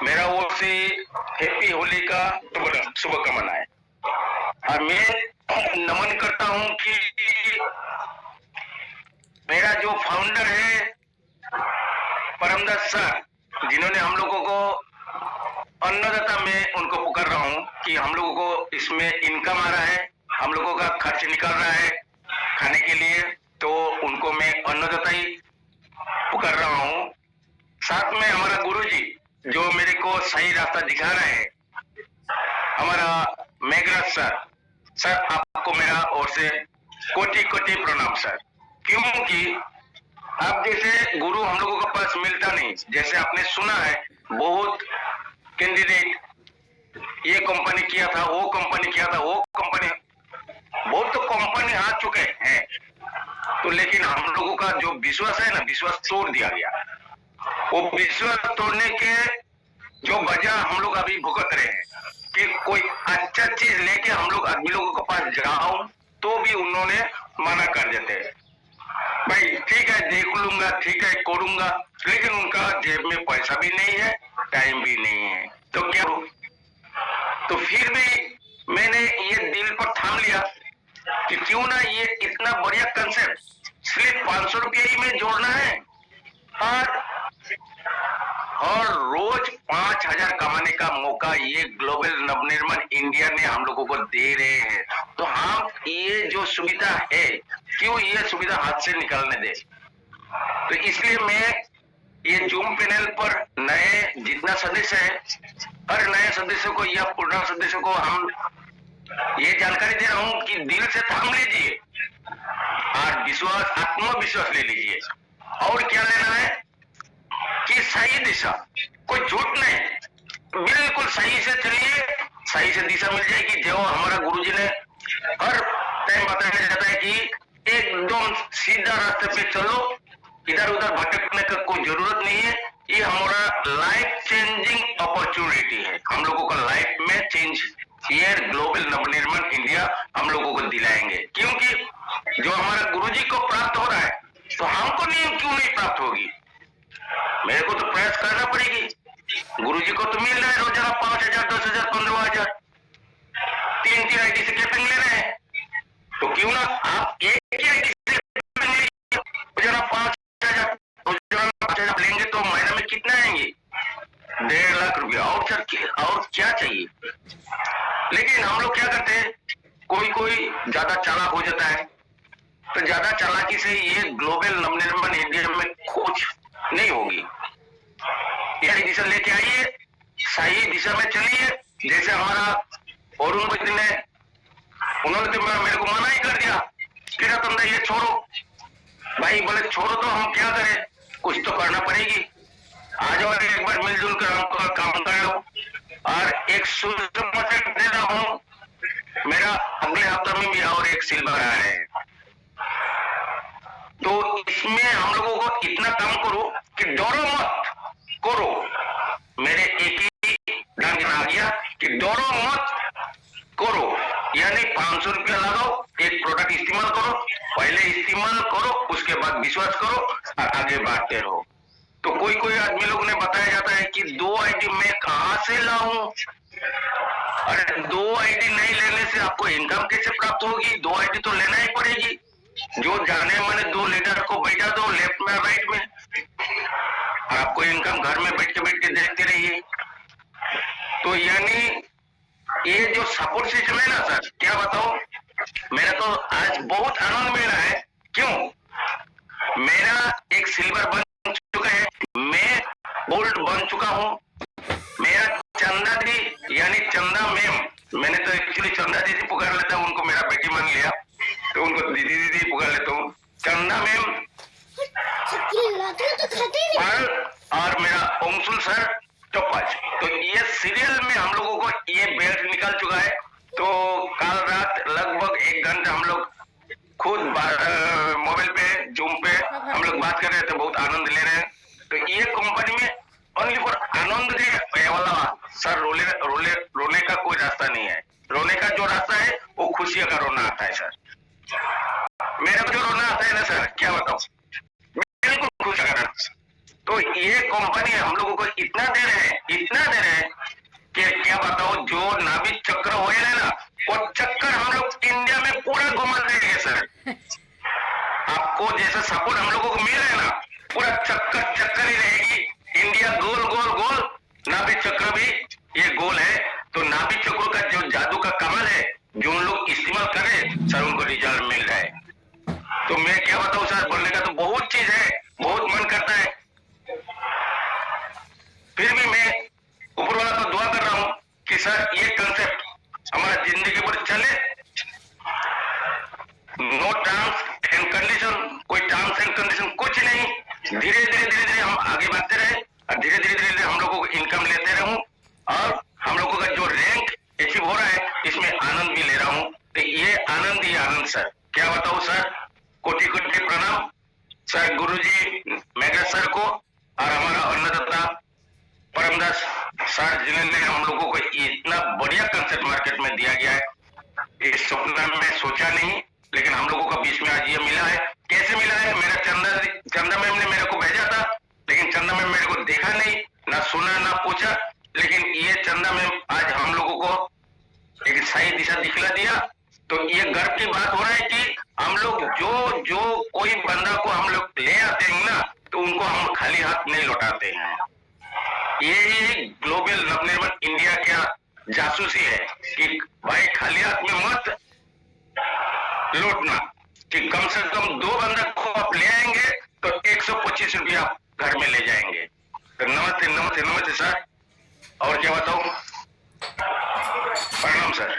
मेरा ओर से हैप्पी होली का शुभकामनाएं। और मैं नमन करता हूं कि मेरा जो फाउंडर है परमदास सर, जिन्होंने हम लोगों को अन्नदाता, में उनको पुकार रहा हूं कि हम लोगों को इसमें इनकम आ रहा है, हम लोगों का खर्च निकल रहा है खाने के लिए, तो उनको मैं अन्नदाता ही पुकार रहा हूं। साथ में हमारा गुरुजी जो मेरे को सही रास्ता दिखा रहे हैं, हमारा मेघराज सर, सर आपको मेरा ओर से कोटि कोटि प्रणाम सर। क्योंकि आप जैसे गुरु हम लोगों के पास मिलता नहीं। जैसे आपने सुना है बहुत कैंडिडेट ये कंपनी किया था, वो कंपनी किया था, वो कंपनी, बहुत तो कंपनी आ चुके हैं, तो लेकिन हम लोगों का जो विश्वास है ना, विश्वास तोड़ दिया गया। वो विश्वास तोड़ने के जो वजह हम लोग अभी भुगत रहे हैं कि कोई अच्छा चीज लेके हम लोग आदमी लोगों के पास जाओ तो भी उन्होंने मना कर देते हैं। भाई ठीक है, देख लूंगा, ठीक है करूंगा, लेकिन उनका जेब में पैसा भी नहीं है, टाइम भी नहीं है, तो क्या हो? तो फिर भी मैंने ये दिल पर थाम लिया कि क्यों ना ये इतना बढ़िया कंसेप्ट सिर्फ 500 रुपये ही में जोड़ना है और रोज 5,000 कमाने का मौका ये ग्लोबल नवनिर्माण इंडिया ने हम लोगों को दे रहे हैं। तो हम ये जो सुविधा है, क्यों ये सुविधा हाथ से निकालने दे? तो इसलिए मैं ये जूम पैनल पर नए जितना सदस्य है, हर नए सदस्य को या पुराना सदस्य को हम ये जानकारी दे रहा हूं कि दिल से थाम लीजिए और विश्वास, आत्मविश्वास ले लीजिए। और क्या लेना है कि सही दिशा, कोई झूठ नहीं, बिल्कुल सही से चलिए, सही से दिशा मिल जाएगी। जो हमारा गुरुजी ने हर टाइम बताया जाता है कि एकदम सीधा रास्ते पे चलो, इधर उधर भटकने का कोई जरूरत नहीं है। ये हमारा लाइफ चेंजिंग अपॉर्चुनिटी है, हम लोगों का लाइफ में चेंज ये ग्लोबल नवनिर्माण इंडिया हम लोगों को दिलाएंगे। क्योंकि जो हमारा गुरुजी को प्राप्त हो रहा है, तो हमको नहीं, क्यों नहीं प्राप्त होगी? मेरे को तो प्रयास करना पड़ेगी। गुरुजी को तो मिल रहा है रोजाना 5,000, 10,000, 15,000, 3 आईडी से कैपिंग ले रहे हैं, तो क्यों ना आप एक ही आईडी से रोजाना 5,000 लेंगे तो महीने में कितना आएंगे? 1.5 लाख रुपया। और सर और क्या चाहिए? लेकिन हम लोग क्या करते हैं, कोई ज्यादा चालाक हो जाता है, तो ज्यादा चालाकी से ये ग्लोबल नवनिर्माण इंडिया में कुछ नहीं होगी। यह दिशा लेके आइए, सही दिशा में चलिए। जैसे हमारा अरुण भाई ने, उन्होंने तो मेरे को मना ही कर दिया कि रतन ये छोड़ो। भाई बोले छोड़ो तो हम क्या करें, कुछ तो करना पड़ेगी। आ जाओ एक बार मिलजुल कर हम काम कर लो। और एक सुसमाचार दे रहा हूं, मेरा अगले हफ्ते में भी और एक सिल्वर आ रहे हैं, तो इसमें हम लोगों को इतना काम करो कि डरो मत, करो। मेरे एक ही ढंग आ गया कि डरो मत, करो। यानी 500 रुपया लगाओ, एक प्रोडक्ट इस्तेमाल करो, पहले इस्तेमाल करो, उसके बाद विश्वास करो और आगे बढ़ते रहो। तो कोई आदमी लोग ने बताया जाता है कि 2 आईडी मैं कहां से लाऊं? अरे 2 आईडी नहीं लेने से आपको इनकम कैसे प्राप्त होगी? 2 आईडी तो लेना ही पड़ेगी। जो जाने माने 2 लीडर को बैठा दो लेफ्ट में राइट में, और आपको इनकम घर में बैठ के देखते रहिए। तो यानी ये जो सपोर्ट सिस्टम है ना सर, क्या बताओ, मेरा तो आज बहुत आनंद मिल रहा है। क्यों? मेरा एक सिल्वर बन चुका है, मैं गोल्ड बन चुका हूं। मेरा चंदा दी यानी चंदा मैम, मैंने तो एक्चुअली चंदा दीदी पुकार लेता हूं, उनको मेरा बेटी मान लिया तो उनको दीदी दीदी पुकार लेता हूँ। चंदा मैम और मेरा ओमसुल सर टोपाज, तो ये सीरियल में हम लोगों को ये बेल्ट निकल चुका है। तो कल रात लगभग 1 घंटा हम लोग खुद मोबाइल पे जूम पे हम लोग बात कर रहे थे, बहुत आनंद ले रहे हैं। तो ये कंपनी में ओनली फॉर आनंद दे वाला सर, रोने का कोई रास्ता नहीं है। रोने का जो रास्ता है वो खुशियां का रोना आता है सर। मेरा जो रोना आता है ना सर, क्या बताऊं, बिल्कुल खुश कर। तो ये कंपनी हम लोगों को इतना दे रहे हैं, इतना दे सर ये कंसेप्ट हमारा जिंदगी पर चले, नो टर्म्स एंड कंडीशन, कोई टर्म्स एंड कंडीशन कुछ नहीं, धीरे धीरे हम आगे बढ़ते रहे और धीरे धीरे हम लोगों को इनकम लेते रहूं और हम लोगों का जो रैंक अचीव हो रहा है इसमें आनंद भी ले रहा हूं। तो ये आनंद ही आनंद सर, क्या बताऊं सर, कोटि कोटि प्रणाम सर गुरुजी मेघराज सर को और हमारा अन्नदाता परमदास सर जिन्होंने हम लोगों को इतना बढ़िया कंसेप्ट मार्केट में दिया गया है, इस सपना में सोचा नहीं, लेकिन हम लोगों का बीच में आज ये मिला है। कैसे मिला है, मेरा चंदा मैम ने मेरे को भेजा था, लेकिन चंदा मैम मेरे को देखा नहीं, ना सुना ना पूछा, लेकिन ये चंदा मैम आज हम लोगों को एक सही दिशा दिखला दिया। तो ये गर्व की बात हो रहा है कि हम लोग जो कोई बंदा को हम लोग ले आते हैं ना, तो उनको हम खाली हाथ नहीं लौटाते हैं। ये ग्लोबल नवनिर्माण इंडिया का जासूसी है कि भाई खाली हाथ में मत लौटना, कि कम से कम 2 बंदा को आप ले आएंगे तो 125 रुपया घर में ले जाएंगे। तो नमस्ते नमस्ते नमस्ते सर, और क्या बताऊं, प्रणाम सर।